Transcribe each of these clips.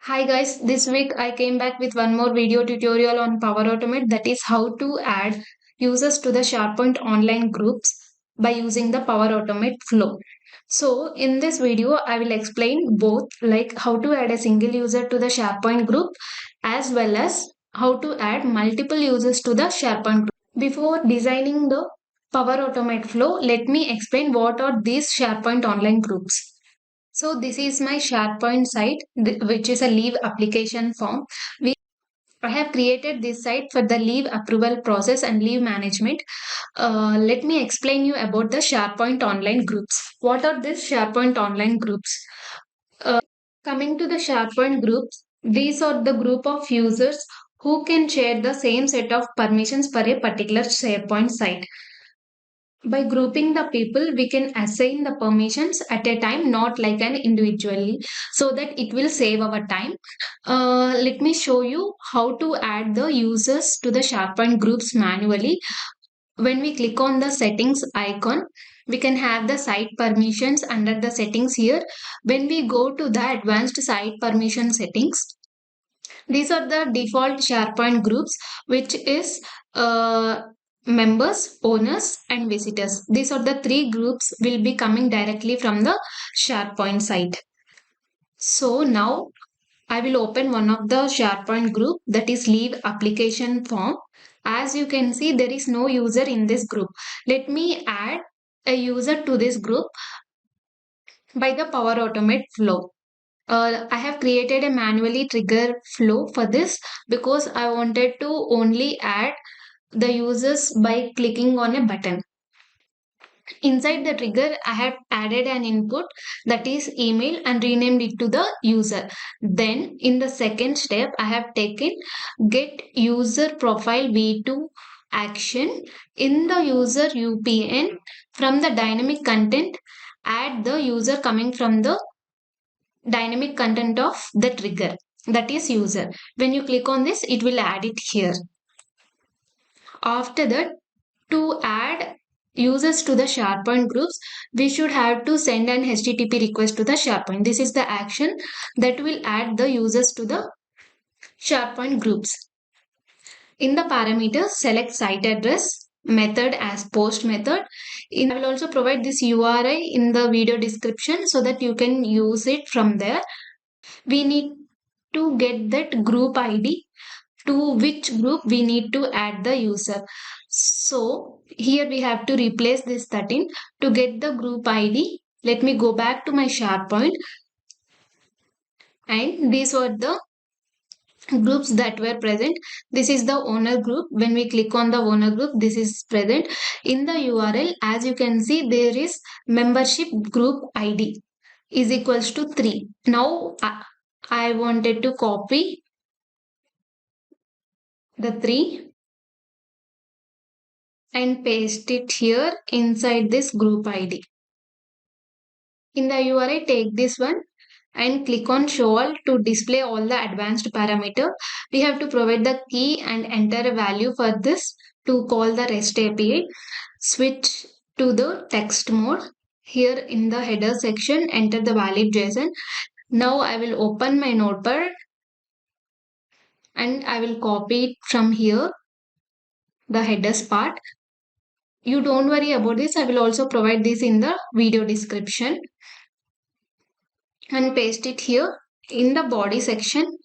Hi guys, this week I came back with one more video tutorial on Power Automate, that is how to add users to the SharePoint online groups by using the Power Automate flow. So in this video I will explain both, like how to add a single user to the SharePoint group as well as how to add multiple users to the SharePoint group. Before designing the Power Automate flow, let me explain what are these SharePoint online groups. So this is my SharePoint site, which is a leave application form. I have created this site for the leave approval process and leave management. Let me explain you about the SharePoint online groups. What are these SharePoint online groups? Uh, Coming to the SharePoint groups, these are the group of users who can share the same set of permissions for a particular SharePoint site. By grouping the people, we can assign the permissions at a time, not like an individually, so that it will save our time. Let me show you how to add the users to the SharePoint groups manually. When we click on the settings icon, we can have the site permissions under the settings here. When we go to the advanced site permission settings, these are the default SharePoint groups, which is members, owners, and visitors. These are the three groups will be coming directly from the SharePoint site. So now I will open one of the SharePoint group, that is leave application form. As you can see, there is no user in this group. Let me add a user to this group by the Power Automate flow. I have created a manually trigger flow for this because I wanted to only add the users by clicking on a button. Inside the trigger, I have added an input, that is email, and renamed it to the user. Then in the second step, I have taken get user profile v2 action in the user UPN. From the dynamic content, add the user coming from the dynamic content of the trigger, that is user. When you click on this, it will add it here. After that, to add users to the SharePoint groups, we should have to send an HTTP request to the SharePoint. This is the action that will add the users to the SharePoint groups. In the parameters, select site address method as post method. I will also provide this URI in the video description so that you can use it from there. We need to get that group ID, to which group we need to add the user. So here we have to replace this 13 to get the group ID. Let me go back to my SharePoint, and these were the groups that were present. This is the owner group. When we click on the owner group, this is present. In the URL, as you can see, there is membership group ID is equals to 3. Now I wanted to copy the 3 and paste it here inside this group ID. In the URI, take this one and click on show all to display all the advanced parameter. We have to provide the key and enter a value for this to call the REST API. Switch to the text mode. Here in the header section, enter the valid JSON. Now I will open my notepad and I will copy it from here, the headers part. You don't worry about this. I will also provide this in the video description. And paste it here in the body section.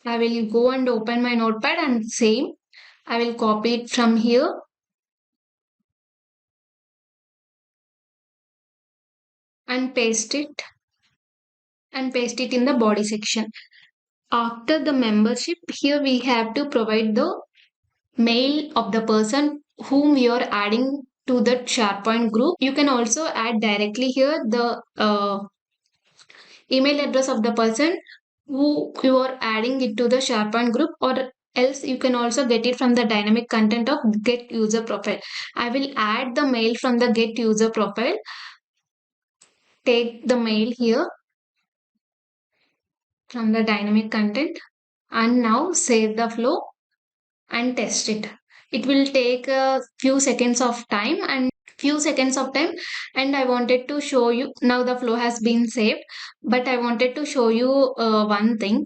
I will go and open my notepad and same. I will copy it from here and paste it in the body section. After the membership, here we have to provide the mail of the person whom we are adding to the SharePoint group. You can also add directly here the email address of the person who you are adding it to the SharePoint group, or else you can also get it from the dynamic content of get user profile. I will add the mail from the get user profile. Take the mail here from the dynamic content and now save the flow and test it. It will take a few seconds of time and few seconds of time, and I wanted to show you. Now the flow has been saved, but I wanted to show you one thing.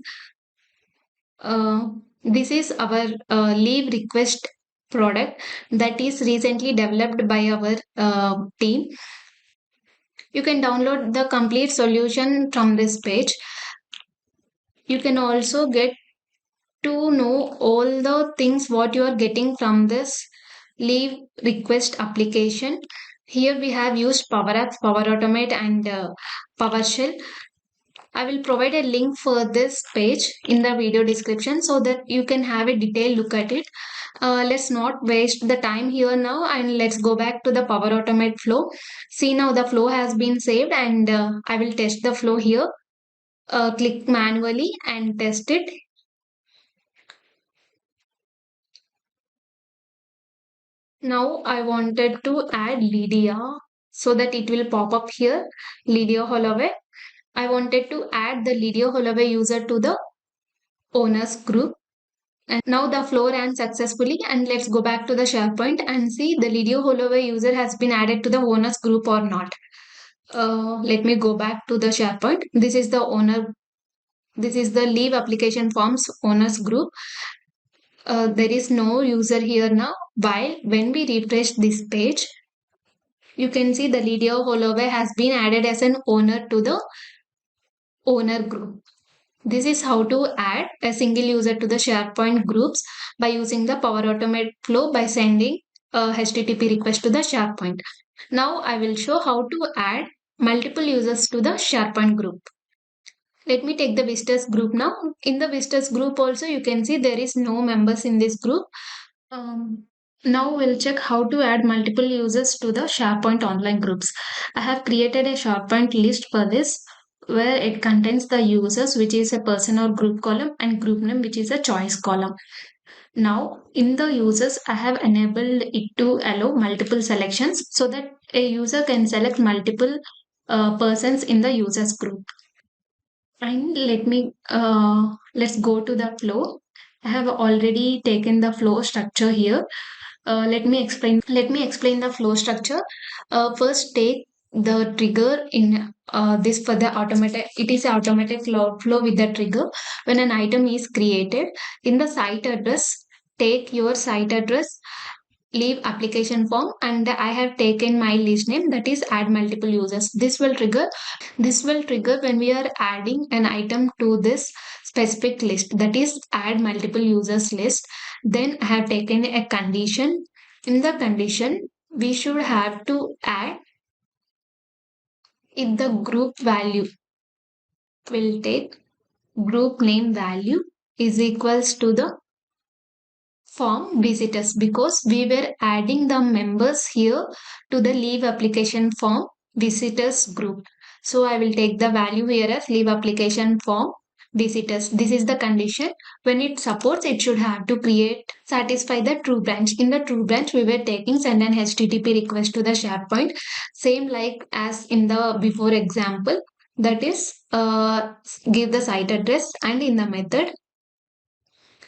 This is our leave request product that is recently developed by our team. You can download the complete solution from this page. You can also get to know all the things what you are getting from this leave request application. Here we have used Power Apps, Power Automate, and PowerShell. I will provide a link for this page in the video description so that you can have a detailed look at it. Let's not waste the time here now, and let's go back to the Power Automate flow. See, now the flow has been saved, and I will test the flow here. Click manually and test it. Now I wanted to add Lydia so that it will pop up here, Lydia Holloway. I wanted to add the Lydia Holloway user to the owners group. And now the flow ran successfully, and let's go back to the SharePoint and see the Lydia Holloway user has been added to the owners group or not. Let me go back to the SharePoint. This is the owner. This is the leave application forms owners group. There is no user here now. While when we refresh this page, you can see the Lydia Holloway has been added as an owner to the owner group. This is how to add a single user to the SharePoint groups by using the Power Automate flow by sending a HTTP request to the SharePoint. Now I will show how to add multiple users to the SharePoint group. Let me take the visitors group now. In the visitors group also you can see there is no members in this group. Now we'll check how to add multiple users to the SharePoint online groups. I have created a SharePoint list for this where it contains the users, which is a person or group column, and group name, which is a choice column. Now in the users, I have enabled it to allow multiple selections so that a user can select multiple persons in the users group. And let's go to the flow. I have already taken the flow structure here. Let me explain the flow structure. First, take the trigger in this for the automated. It is automated flow with the trigger. When an item is created in the site address, take your site address, leave application form, and I have taken my list name, that is add multiple users. This will trigger when we are adding an item to this specific list, that is add multiple users list. Then I have taken a condition. In the condition, we should have to add if the group value will take group name value is equals to the form visitors, because we were adding the members here to the leave application form visitors group. So I will take the value here as leave application form visitors. This is the condition. When it supports, it should have to satisfy the true branch. In the true branch, we were taking send an HTTP request to the SharePoint, same like as in the before example. That is, give the site address, and in the method,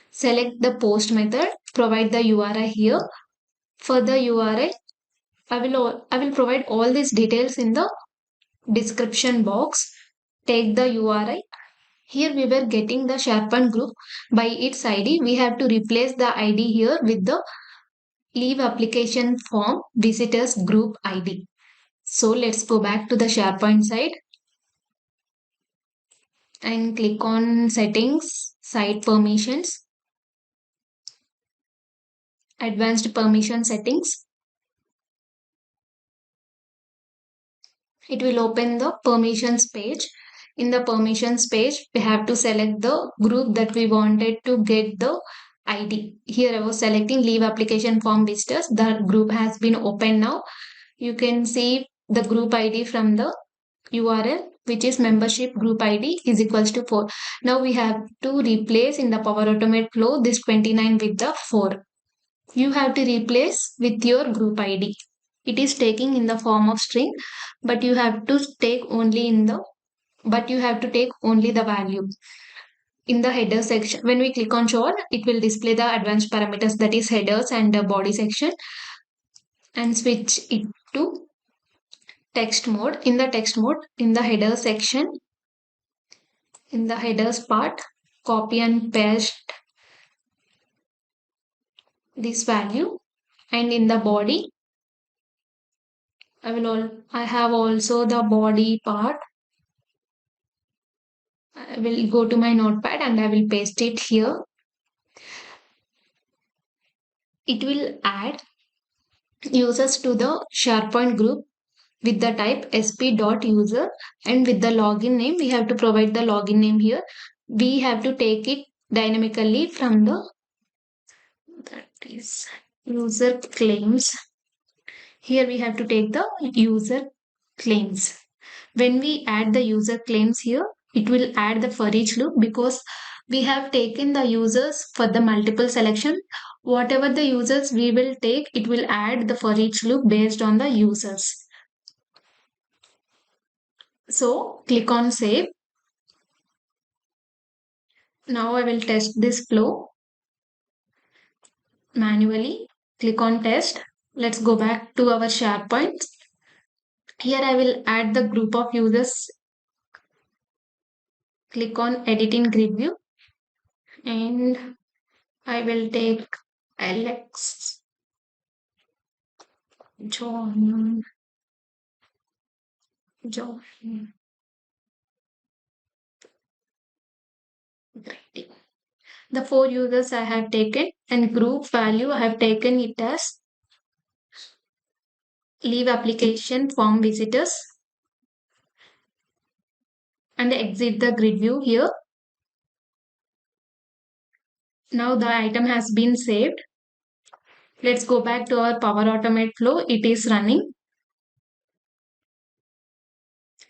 select the post method, provide the URI here. For the URI, I will provide all these details in the description box. Take the URI. Here we were getting the SharePoint group by its ID. We have to replace the ID here with the leave application form visitors group ID. So let's go back to the SharePoint side and click on settings, site permissions, advanced permission settings. It will open the permissions page. In the permissions page, we have to select the group that we wanted to get the ID. Here I was selecting leave application form visitors. The group has been opened now. You can see the group ID from the URL, which is membership group ID is equals to 4. Now we have to replace in the Power Automate flow this 29 with the 4. You have to replace with your group ID. It is taking in the form of string, but you have to take only the value. In the header section, when we click on show, it will display the advanced parameters, that is headers and the body section, and switch it to text mode. In the text mode, in the header section, in the headers part, copy and paste this value, and in the body, I have also the body part. I will go to my notepad and I will paste it here. It will add users to the SharePoint group with the type sp.user, and with the login name we have to provide the login name here. We have to take it dynamically from the, that is, user claims. Here we have to take the user claims. When we add the user claims here, it will add the for each loop because we have taken the users for the multiple selection. Whatever the users we will take, it will add the for each loop based on the users. So click on save. Now I will test this flow manually. Click on test. Let's go back to our SharePoint. Here I will add the group of users. Click on edit in grid view and I will take Alex, John, the 4 users I have taken, and group value I have taken it as leave application form visitors, and exit the grid view here. Now the item has been saved. Let's go back to our Power Automate flow. It is running.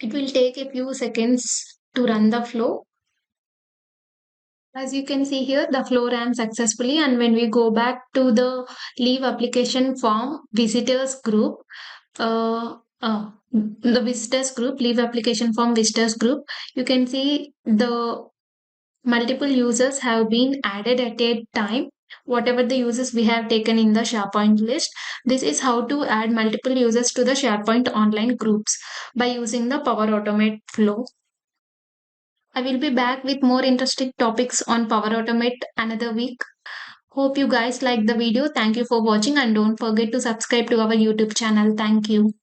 It will take a few seconds to run the flow. As you can see here, the flow ran successfully, and when we go back to the leave application form visitors group, the visitors group, leave application form visitors group, you can see the multiple users have been added at a time. Whatever the users we have taken in the SharePoint list, this is how to add multiple users to the SharePoint online groups by using the Power Automate flow. I will be back with more interesting topics on Power Automate another week. Hope you guys like the video. Thank you for watching and don't forget to subscribe to our YouTube channel. Thank you.